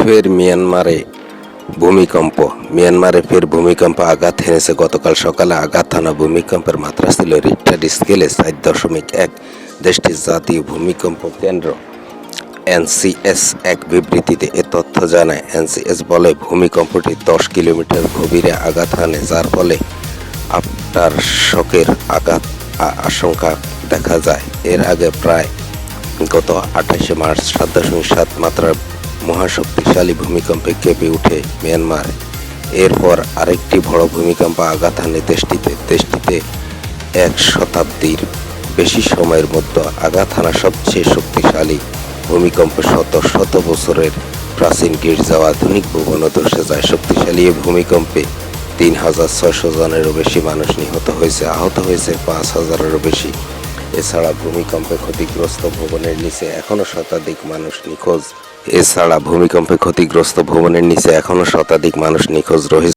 ফের মিয়ানমারে ফের ভূমিকম্প আঘাত হেনেছে। গতকাল সকালে আঘাত হানা ভূমিকম্পের মাত্রা ছিল রিক্টার স্কেলে 4.1। দেশটির জাতীয় ভূমিকম্প কেন্দ্র এনসিএস এক বিবৃতিতে এ তথ্য জানায়। এনসিএস বলে, ভূমিকম্পটি 10 কিলোমিটার গভীরে আঘাত হানে, যার ফলে আফটার শকের আশঙ্কা দেখা যায়। এর আগে প্রায় গত 28 মার্চ 7.7 মাত্রার মহাশক্তিশালী ভূমিকম্পে কেঁপে ওঠে মিয়ানমার। এরপর আরেকটি বড় ভূমিকম্প আঘাত হানে দেশটিতে। 1 শতাব্দীর বেশি সময়ের মধ্যে আঘাত হানা সবচেয়ে শক্তিশালী ভূমিকম্প। শত বছরের প্রাচীন গির্জা ও আধুনিক ভবনও ধসে যায়। শক্তিশালী এই ভূমিকম্পে 3,600 জনেরও বেশি মানুষ নিহত হয়েছে, আহত হয়েছে 5,000-এরও বেশি। এছাড়া ভূমিকম্পে ক্ষতিগ্রস্ত ভবনের নিচে এখনও শতাধিক মানুষ নিখোঁজ রয়েছে।